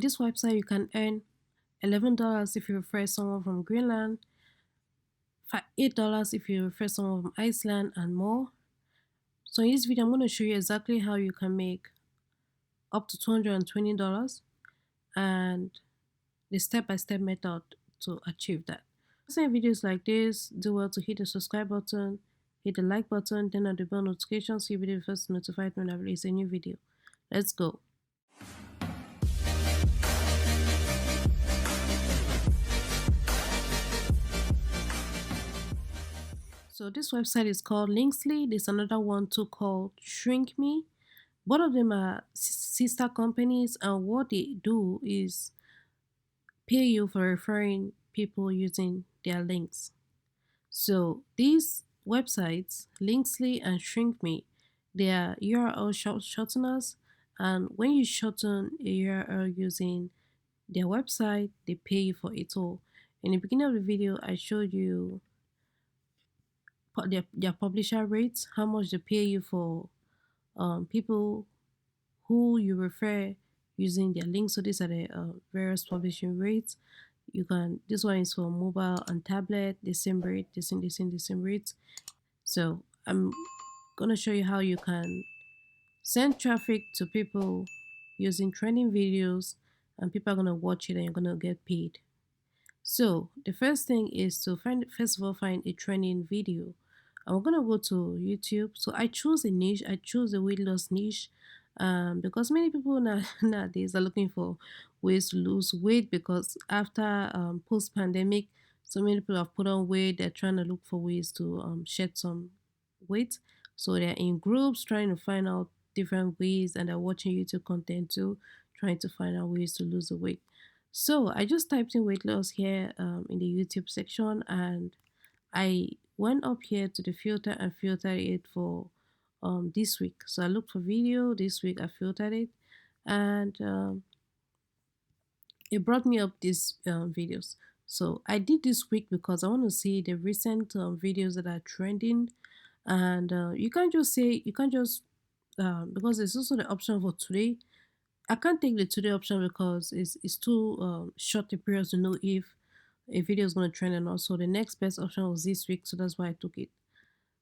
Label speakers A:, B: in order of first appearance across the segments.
A: This website you can earn $11 if you refer someone from Greenland, $8 if you refer someone from Iceland, and more. So in this video, I'm going to show you exactly how you can make up to $220 and the step-by-step method to achieve that. Same videos like this, do well to hit the subscribe button, hit the like button, turn on the bell notification so you'll be the first notified when I release a new video. Let's go. So this website is called Linksly. There's another one too called Shrink Me. Both of them are sister companies, and what they do is pay you for referring people using their links. So these websites, Linksly and Shrink Me, they are URL shorteners, and when you shorten a URL using their website, they pay you for it all. In the beginning of the video, I showed you their publisher rates, how much they pay you for people who you refer using their links. So these are the various publishing rates. You can, this one is for mobile and tablet, the same rate, the same rates. So I'm gonna show you how you can send traffic to people using trending videos, and people are gonna watch it and you're gonna get paid. So the first thing is to first of all find a trending video. And we're gonna go to YouTube. So I choose a niche. I choose a weight loss niche, because many people nowadays are looking for ways to lose weight, because after post pandemic, so many people have put on weight. They're trying to look for ways to shed some weight. So they're in groups trying to find out different ways, and they're watching YouTube content too, trying to find out ways to lose the weight. So I just typed in weight loss here in the YouTube section, and I went up here to the filter and filtered it for this week. So I looked for video this week, I filtered it, and it brought me up these videos. So I did this week because I want to see the recent videos that are trending, and you can't just say, you can't just because there's also the option for today. I can't take the today option because it's too short a period to know if a video is going to trend, and also the next best option was this week, so that's why I took it.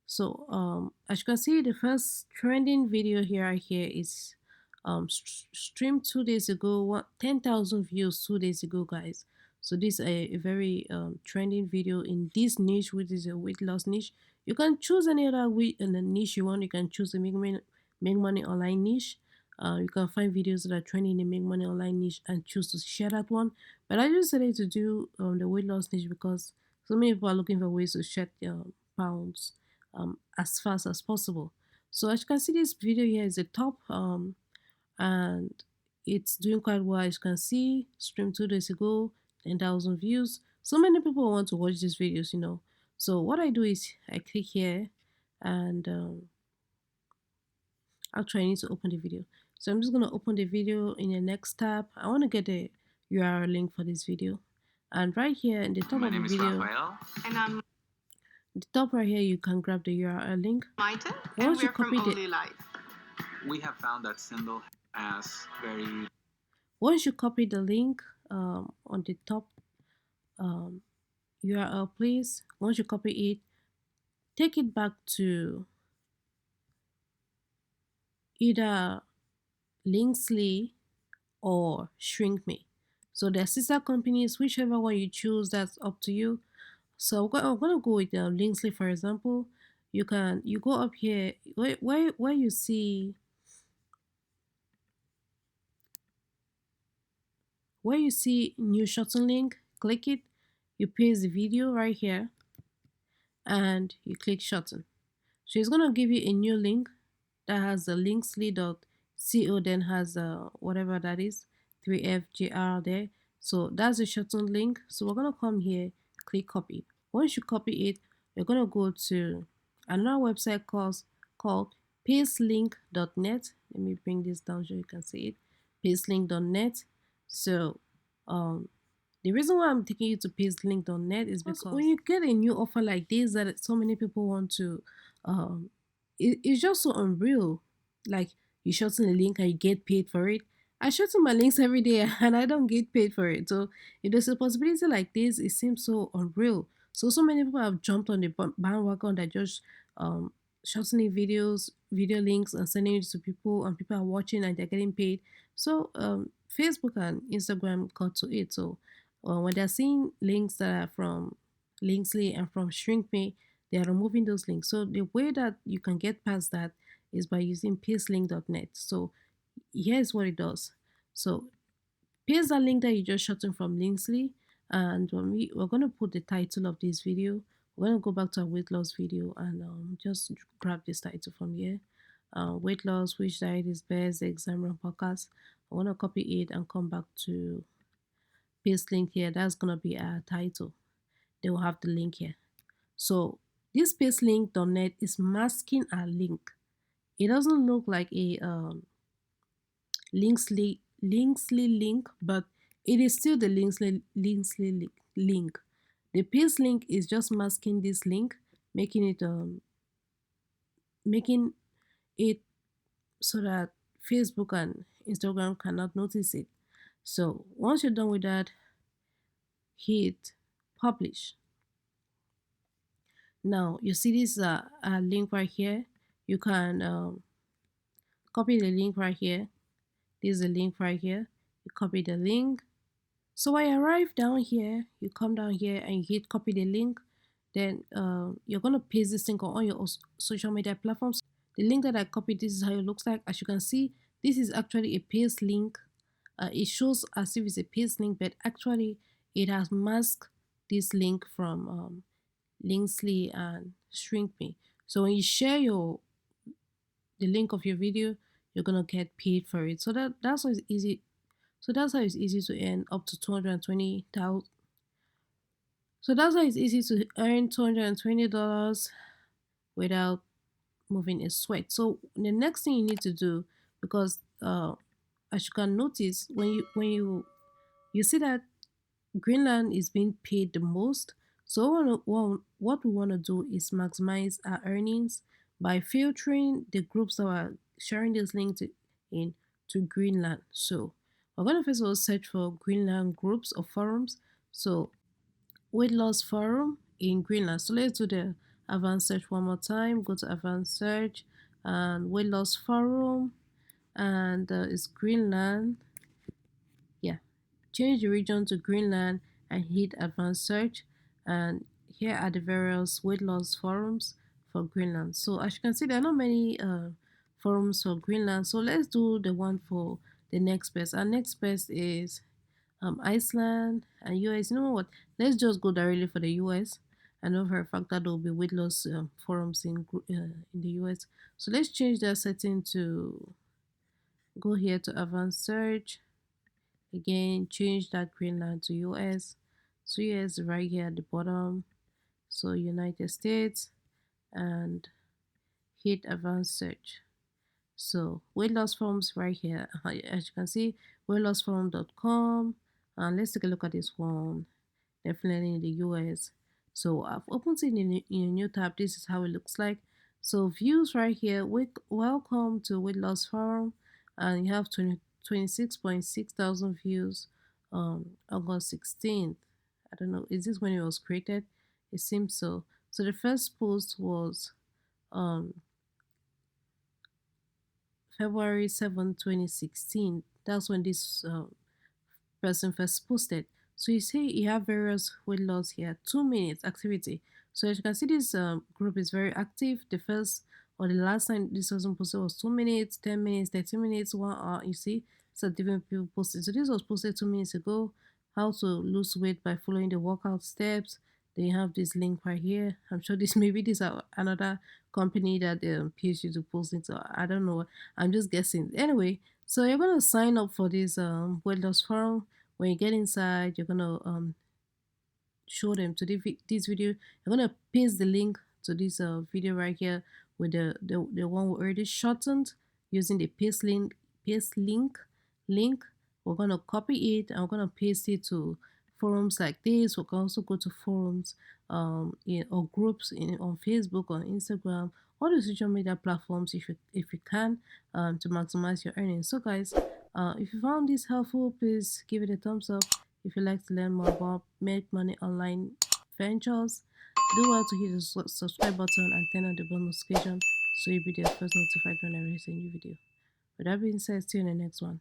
A: So as you can see, the first trending video here is streamed 2 days ago, 10,000 views 2 days ago, guys. So this is a very trending video in this niche, which is a weight loss niche. You can choose any other weight in the niche you want. You can choose a make money online niche. You can find videos that are trending in make money online niche and choose to share that one. But I just decided to do the weight loss niche because so many people are looking for ways to shed pounds as fast as possible. So as you can see, this video here is the top, and it's doing quite well. As you can see, streamed 2 days ago, 10,000 views. So many people want to watch these videos, you know. So what I do is I click here, and actually I need to open the video. So I'm just going to open the video in the next tab. I want to get the URL link for this video. And right here in the top of the video,
B: and I'm
A: the top right here, you can grab the URL link.
B: Maite, and
A: Once you
B: we're from
A: copy
B: Only Life.
C: We have found that symbol as very...
A: Once you copy the link on the top URL, please, once you copy it, take it back to either Linksly or Shrink Me. So they're sister companies, whichever one you choose, that's up to you. So I'm gonna go with Linksly, for example. You go up here where you see new shorten link, click it, you paste the video right here, and you click shorten. So it's gonna give you a new link that has the linksly.co, then has whatever that is, 3FGR there. So that's the shortened link. So we're gonna come here, click copy. Once you copy it, you're gonna go to another website called pastelinknet. Let me bring this down so you can see it. Pastelink.net. So the reason why I'm taking you to pastelink.net is because when you get a new offer like this that so many people want to it's just so unreal. Like, you shorten the link and you get paid for it. I shorten my links every day and I don't get paid for it. So if there's a possibility like this, it seems so unreal. So many people have jumped on the bandwagon that just um shortening videos, video links and sending it to people, and people are watching and they're getting paid. So Facebook and Instagram got to it. So when they're seeing links that are from Linksley and from ShrinkMe, they are removing those links. So the way that you can get past that is by using Pastelink.net. So here's what it does. So paste that link that you just shot in from Linksley, and we're gonna put the title of this video. We're gonna go back to our weight loss video and just grab this title from here. Weight loss, which diet is best, the exam run podcast. I wanna copy it and come back to paste link here. That's gonna be our title. They will have the link here. So this pastelink.net is masking our link. It doesn't look like a Linksley link, but it is still the Linksley link. The paste link is just masking this link, making it so that Facebook and Instagram cannot notice it. So once you're done with that, hit publish. Now you see this link right here. You can copy the link right here. This is the link right here. You copy the link. So when you arrive down here, you come down here and you hit copy the link. Then you're gonna paste this link on all your social media platforms. The link that I copied, this is how it looks like. As you can see, this is actually a paste link. It shows as if it's a paste link, but actually it has masked this link from Linksley and ShrinkMe. So when you share the link of your video, you're gonna get paid for it. So that's why it's easy. So that's how it's easy to earn up to 220,000. So that's why it's easy to earn $220 without moving a sweat. So the next thing you need to do, because as you can notice, when you see that Greenland is being paid the most. So what we want to do is maximize our earnings by filtering the groups that are sharing this link in to Greenland. So we're going to first of all search for Greenland groups or forums. So weight loss forum in Greenland. So let's do the advanced search one more time. Go to advanced search and weight loss forum, and it's Greenland. Yeah, change the region to Greenland and hit advanced search, and here are the various weight loss forums for Greenland. So as you can see, there are not many forums for Greenland, so let's do the one for the next best. Our next best is Iceland and US. You know what, let's just go directly for the US. I know for a fact that there will be weight loss forums in the US. So let's change that setting to go here to advanced search. Again, change that Greenland to US. So US right here at the bottom. So United States, and hit advanced search. So weight loss forms right here. As you can see, weightlossforum.com. And let's take a look at this one. Definitely in the US. So I've opened it in a new tab. This is how it looks like. So views right here. Welcome to Weight Loss Forum, and you have 26.6 thousand views on August 16th. I don't know, is this when it was created? It seems so. So the first post was um February 7th, 2016. That's when this person first posted. So you see you have various weight loss here, 2 minutes activity. So as you can see, this group is very active. The first or the last time this person posted was 2 minutes, 10 minutes, 30 minutes, 1 hour. You see, so different people posted. So this was posted 2 minutes ago. How to lose weight by following the workout steps. Then you have this link right here. I'm sure this maybe this is another company that pays you to post it. So I don't know. I'm just guessing. Anyway, so you're gonna sign up for this weight loss forum. When you get inside, you're gonna show them to this video. You're gonna paste the link to this video right here with the one we already shortened using the paste link. We're gonna copy it and we're gonna paste it to forums like this. We can also go to forums or groups on Facebook or Instagram, all the social media platforms if you can to maximize your earnings. So guys, If you found this helpful, please give it a thumbs up. If you'd like to learn more about make money online ventures, do well to hit the subscribe button and turn on the bell notification so you'll be the first notified when I release a new video. With that being said, see you in the next one.